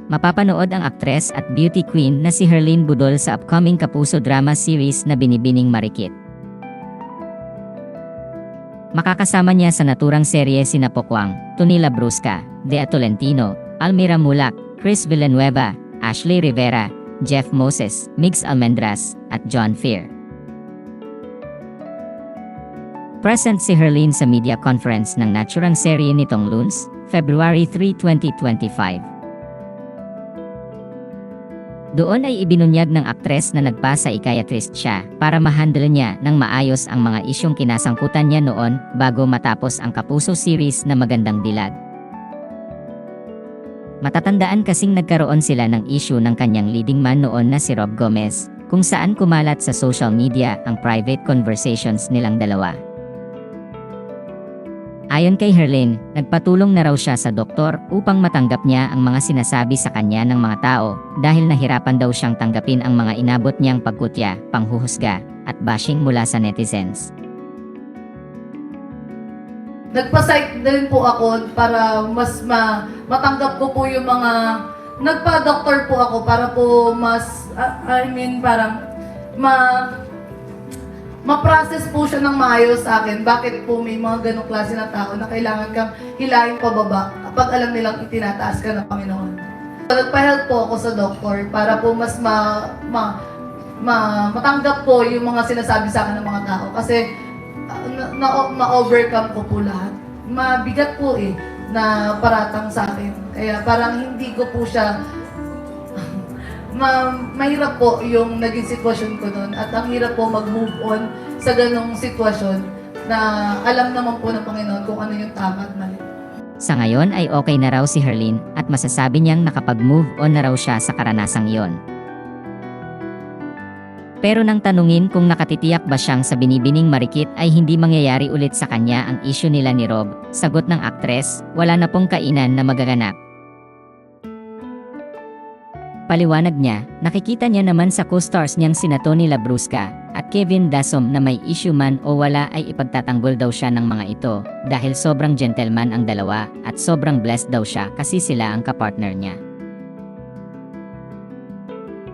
Mapapanood ang aktres at beauty queen na si Herlyn Budol sa upcoming Kapuso drama series na Binibining Marikit. Makakasama niya sa naturang serye sina Pokwang, Tony Labrusca, Dea Tolentino, Almira Mulak, Chris Villanueva, Ashley Rivera, Jeff Moses, Migs Almendras, at John Fear. Present si Herlyn sa media conference ng naturang serye nitong Lunes, February 3, 2025. Doon ay ibinunyag ng aktres na nagpasa psychiatrist siya para ma-handle niya ng maayos ang mga isyong kinasangkutan niya noon bago matapos ang Kapuso series na Magandang Dilag. Matatandaan kasing nagkaroon sila ng issue ng kanyang leading man noon na si Rob Gomez, kung saan kumalat sa social media ang private conversations nilang dalawa. Ayon kay Herlyn, nagpatulong na raw siya sa doktor upang matanggap niya ang mga sinasabi sa kanya ng mga tao dahil nahirapan daw siyang tanggapin ang mga inabot niyang pagkutya, panghuhusga, at bashing mula sa netizens. Nagpa-psych din po ako para mas matanggap ko po yung mga... Nagpa-doctor po ako para po mas... parang ma-process po siya ng maayos sa akin. Bakit po may mga ganong klase na tao na kailangan kang hilahin pababa kapag alam nilang itinataas ka ng Panginoon. Nagpa-help po ako sa doktor para po mas matanggap po yung mga sinasabi sa akin ng mga tao. Kasi ma-overcome ko po lahat. Mabigat po na paratang sa akin. Kaya parang hindi ko po siya... mahirap po yung naging sitwasyon ko noon at ang hirap po mag-move on sa ganong sitwasyon na alam naman po ng Panginoon kung ano yung tama at mali. Sa ngayon ay okay na raw si Herlyn at masasabi niyang nakapag-move on na raw siya sa karanasang iyon. Pero nang tanungin kung nakatitiyak ba siyang sa Binibining Marikit ay hindi mangyayari ulit sa kanya ang issue nila ni Rob, sagot ng aktres, wala na pong kainan na magaganap. Paliwanag niya, nakikita niya naman sa co-stars niyang sina Tony Labrusca at Kevin Dasom na may issue man o wala ay ipagtatanggol daw siya ng mga ito dahil sobrang gentleman ang dalawa at sobrang blessed daw siya kasi sila ang kapartner niya.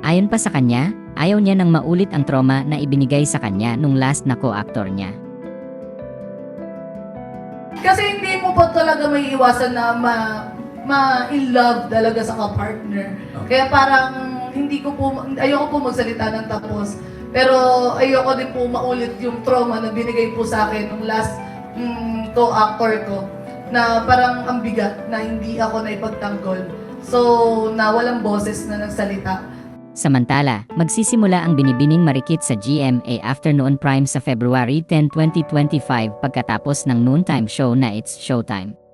Ayon pa sa kanya, ayaw niya nang maulit ang trauma na ibinigay sa kanya nung last na co-actor niya. Kasi hindi mo po talaga may iwasan na ma-in-love talaga sa kapartner. Kaya parang ayoko po magsalita ng tapos. Pero ayoko din po maulit yung trauma na binigay po sa akin ng last co-actor ko. Na parang ang bigat na hindi ako naipagtanggol. So, na walang boses na nagsalita. Samantala, magsisimula ang Binibining Marikit sa GMA Afternoon Prime sa February 10, 2025 pagkatapos ng noontime show na It's Showtime.